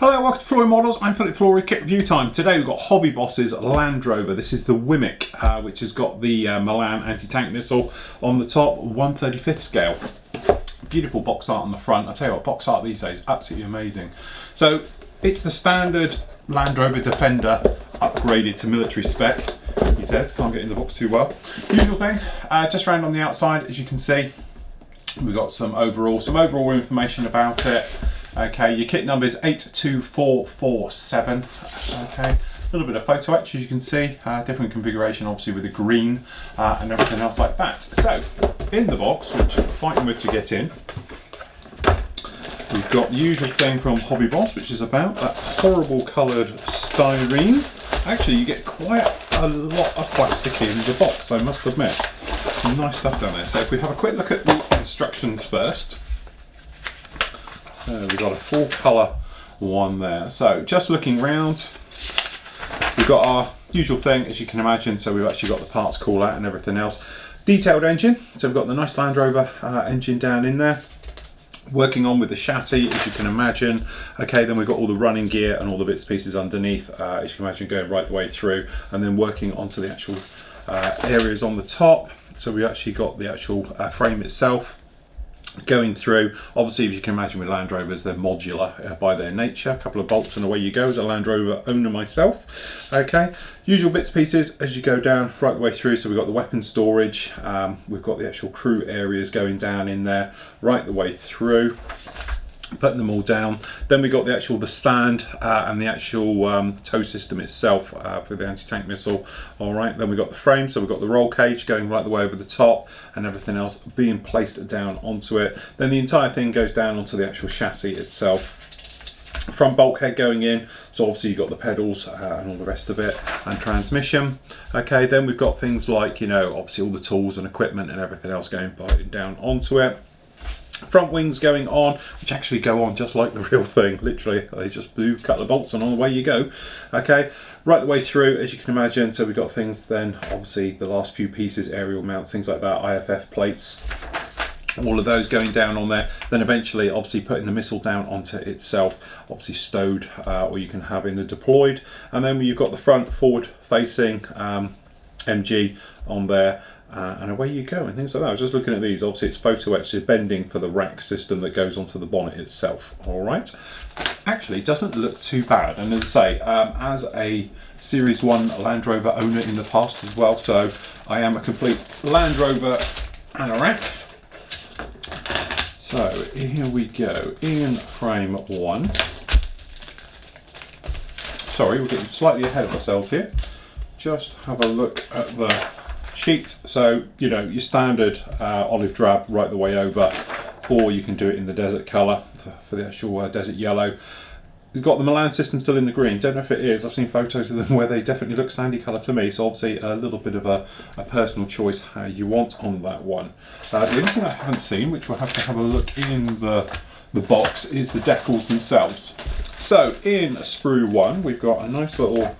Hello, welcome to Flory Models. I'm Philip Flory. Kit review time. Today we've got Hobby Boss's Land Rover. This is the WIMIK, which has got the Milan anti-tank missile on the top, 1/35th scale. Beautiful box art on the front. I tell you what, box art these days, absolutely amazing. So it's the standard Land Rover Defender upgraded to military spec. He says, can't get in the box too well. Usual thing, just round on the outside, as you can see, we've got some overall information about it. Okay, your kit number is 82447. Okay, a little bit of photo etch, as you can see, different configuration obviously with the green and everything else like that. So, in the box, which I'm fighting with to get in, we've got the usual thing from Hobby Boss, which is about that horrible coloured styrene. Actually, you get quite a lot of plastic in the box, I must admit. Some nice stuff down there. So if we have a quick look at the instructions first. So we've got a full colour one there. So just looking round, we've got our usual thing, as you can imagine. So we've actually got the parts call out and everything else. Detailed engine. So we've got the nice Land Rover engine down in there. Working on with the chassis, as you can imagine. Okay, then we've got all the running gear and all the bits and pieces underneath, as you can imagine, going right the way through, and then working onto the actual areas on the top. So we actually got the actual frame itself going through. Obviously, as you can imagine with Land Rovers, they're modular by their nature. A couple of bolts and away you go, as a Land Rover owner myself. Okay, usual bits and pieces as you go down right the way through. So we've got the weapon storage, we've got the actual crew areas going down in there right the way through, putting them all down. Then we got the stand and the actual tow system itself for the anti-tank missile. All right, then we got the frame, so we've got the roll cage going right the way over the top and everything else being placed down onto it. Then the entire thing goes down onto the actual chassis itself. Front bulkhead going in, so obviously you've got the pedals and all the rest of it, and transmission. Okay, then we've got things like, you know, obviously all the tools and equipment and everything else going down onto it. Front wings going on, which actually go on just like the real thing, literally. They just blew a couple of bolts and on the way you go. Okay, right the way through, as you can imagine. So we've got things then, obviously the last few pieces, aerial mounts, things like that, IFF plates, all of those going down on there. Then eventually, obviously putting the missile down onto itself, obviously stowed, or you can have in the deployed. And then you've got the front forward facing MG on there. And away you go and things like that. I was just looking at these. Obviously it's photo etched bending for the rack system that goes onto the bonnet itself. All right, actually doesn't look too bad. And as I say, as a Series 1 Land Rover owner in the past as well, so I am a complete Land Rover anorak. So here we go, in frame one. Sorry, we're getting slightly ahead of ourselves here. Just have a look at the sheet. So, you know, your standard olive drab right the way over, or you can do it in the desert colour for the actual desert yellow. We've got the Milan system still in the green. Don't know if it is. I've seen photos of them where they definitely look sandy colour to me. So obviously a little bit of a personal choice how you want on that one. The only thing I haven't seen, which we'll have to have a look in the box, is the decals themselves. So in sprue one, we've got a nice little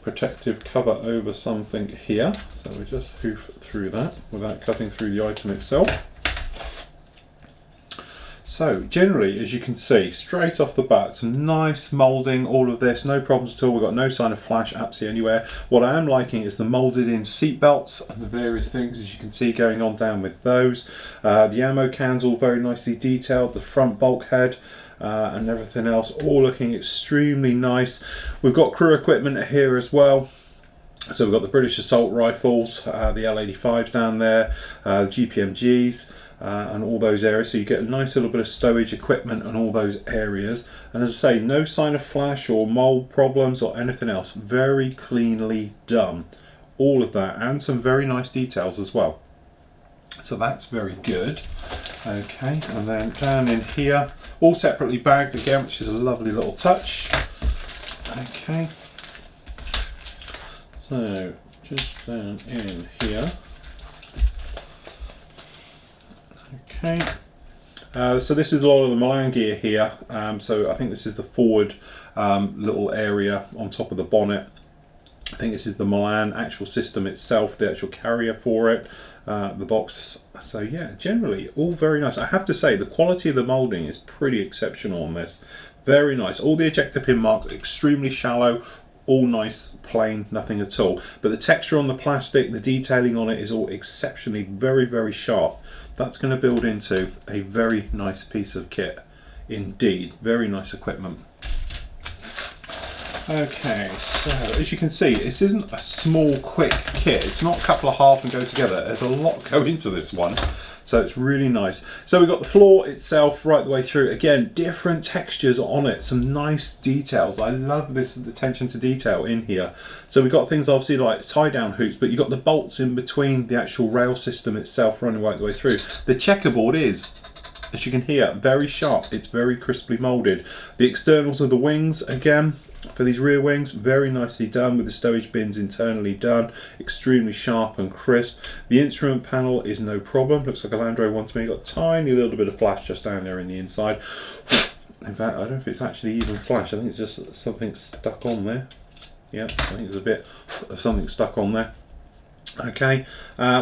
protective cover over something here, so we just hoof through that without cutting through the item itself. So generally, as you can see, straight off the bat, some nice moulding, all of this, no problems at all. We've got no sign of flash absolutely anywhere. What I am liking is the moulded in seat belts and the various things, as you can see, going on down with those. The ammo cans all very nicely detailed, the front bulkhead, and everything else all looking extremely nice. We've got crew equipment here as well. So we've got the British assault rifles, the L85s down there, GPMGs, and all those areas. So you get a nice little bit of stowage equipment and all those areas. And as I say, no sign of flash or mold problems or anything else. Very cleanly done. All of that, and some very nice details as well. So that's very good. Okay, and then down in here, all separately bagged again, which is a lovely little touch. Okay, so just down in here. Okay, so this is a lot of the Milan gear here. So I think this is the forward little area on top of the bonnet. I think this is the Milan actual system itself, the actual carrier for it, the box. So yeah, generally all very nice. I have to say the quality of the moulding is pretty exceptional on this. Very nice. All the ejector pin marks extremely shallow, all nice, plain, nothing at all. But the texture on the plastic, the detailing on it is all exceptionally very, very sharp. That's going to build into a very nice piece of kit indeed. Very nice equipment. Okay, so as you can see, this isn't a small, quick kit. It's not a couple of halves and go together. There's a lot go into this one. So it's really nice. So we've got the floor itself right the way through. Again, different textures on it, some nice details. I love this attention to detail in here. So we've got things obviously like tie down hoops, but you've got the bolts in between the actual rail system itself running right the way through. The checkerboard is, as you can hear, very sharp. It's very crisply molded. The externals of the wings, again, for these rear wings, very nicely done with the stowage bins internally done, extremely sharp and crisp. The instrument panel is no problem, looks like a Land Rover one to me. Got a tiny little bit of flash just down there in the inside. In fact, I don't know if it's actually even flash, I think it's just something stuck on there. Yeah, I think there's a bit of something stuck on there. Okay,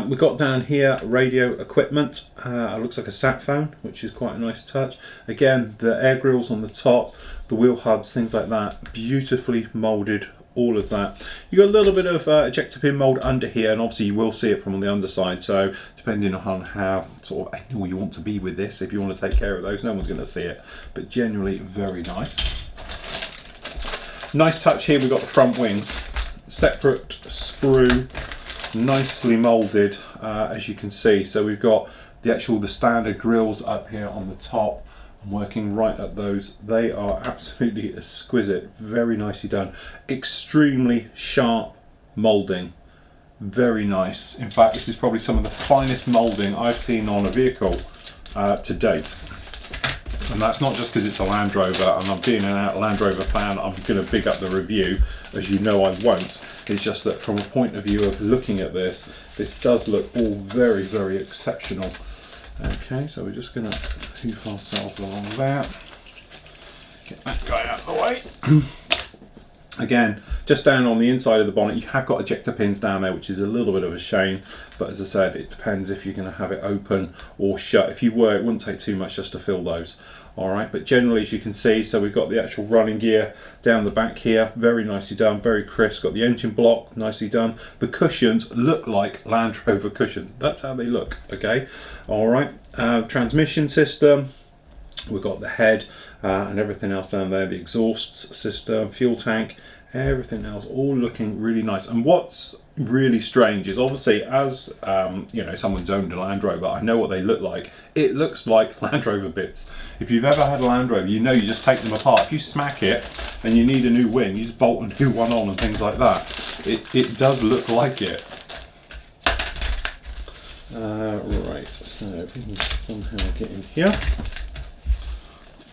we've got down here radio equipment. Looks like a sat phone, which is quite a nice touch. Again, the air grills on the top, the wheel hubs, things like that, beautifully molded, all of that. You got a little bit of ejector pin mold under here, and obviously you will see it from on the underside. So depending on how sort of angle you want to be with this, if you want to take care of those, no one's going to see it. But generally, very nice. Nice touch here. We've got the front wings, separate sprue. Nicely molded, as you can see. So we've got the standard grills up here on the top. I'm working right at those. They are absolutely exquisite, very nicely done. Extremely sharp molding, very nice. In fact, this is probably some of the finest molding I've seen on a vehicle to date. And that's not just because it's a Land Rover and I'm being a Land Rover fan, I'm going to big up the review, as you know I won't. It's just that from a point of view of looking at this, this does look all very, very exceptional. Okay, so we're just going to hoof ourselves along that. Get that guy out of the way. Again, just down on the inside of the bonnet, you have got ejector pins down there, which is a little bit of a shame. But as I said, it depends if you're going to have it open or shut. If you were, it wouldn't take too much just to fill those. All right, but generally, as you can see, so we've got the actual running gear down the back here, very nicely done, very crisp. Got the engine block, nicely done. The cushions look like Land Rover cushions. That's how they look, okay? All right, transmission system. We've got the head and everything else down there, the exhaust system, fuel tank, everything else, all looking really nice. And what's really strange is obviously, as you know, someone's owned a Land Rover, I know what they look like. It looks like Land Rover bits. If you've ever had a Land Rover, you know you just take them apart. If you smack it and you need a new wing, you just bolt a new one on and things like that. It does look like it. Right, so if we can somehow get in here.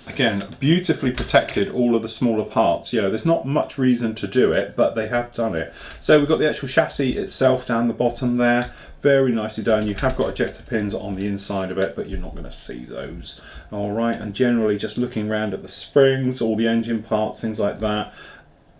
Again, beautifully protected, all of the smaller parts. You know, there's not much reason to do it, but they have done it. So we've got the actual chassis itself down the bottom there. Very nicely done. You have got ejector pins on the inside of it, but you're not going to see those. All right, and generally just looking around at the springs, all the engine parts, things like that.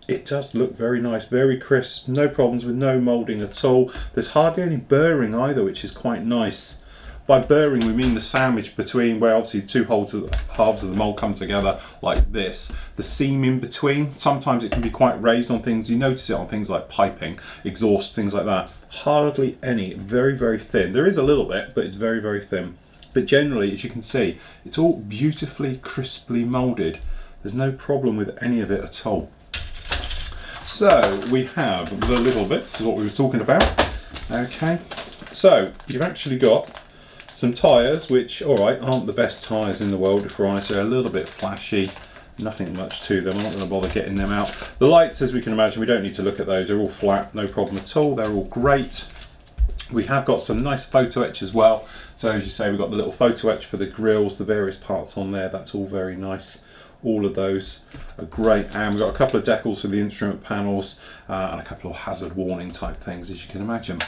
It does look very nice, very crisp, no problems with no moulding at all. There's hardly any burring either, which is quite nice. By burring, we mean the sandwich between where obviously two halves of the mould come together like this. The seam in between, sometimes it can be quite raised on things. You notice it on things like piping, exhaust, things like that. Hardly any, very, very thin. There is a little bit, but it's very, very thin. But generally, as you can see, it's all beautifully, crisply moulded. There's no problem with any of it at all. So we have the little bits, what we were talking about. Okay, so you've actually got some tyres, which, alright, aren't the best tyres in the world, if we're honest. They're a little bit flashy, nothing much to them. I'm not going to bother getting them out. The lights, as we can imagine, we don't need to look at those. They're all flat, no problem at all. They're all great. We have got some nice photo etch as well. So as you say, we've got the little photo etch for the grills, the various parts on there. That's all very nice. All of those are great. And we've got a couple of decals for the instrument panels and a couple of hazard warning type things, as you can imagine.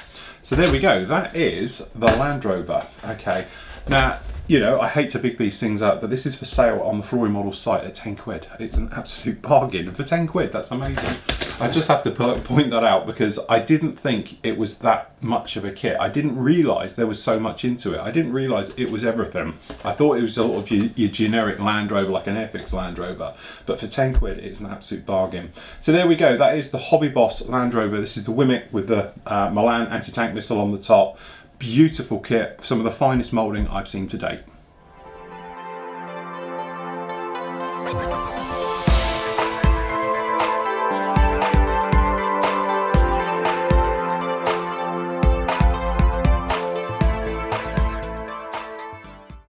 So there we go. That is the Land Rover. Okay. Now, you know, I hate to big these things up, but this is for sale on the Flory Models site at 10 quid. It's an absolute bargain. For 10 quid, that's amazing. I just have to point that out because I didn't think it was that much of a kit. I didn't realise there was so much into it. I didn't realise it was everything. I thought it was sort of your generic Land Rover, like an Airfix Land Rover. But for 10 quid, it's an absolute bargain. So there we go. That is the Hobby Boss Land Rover. This is the WIMIK with the Milan anti-tank missile on the top. Beautiful kit. Some of the finest moulding I've seen to date.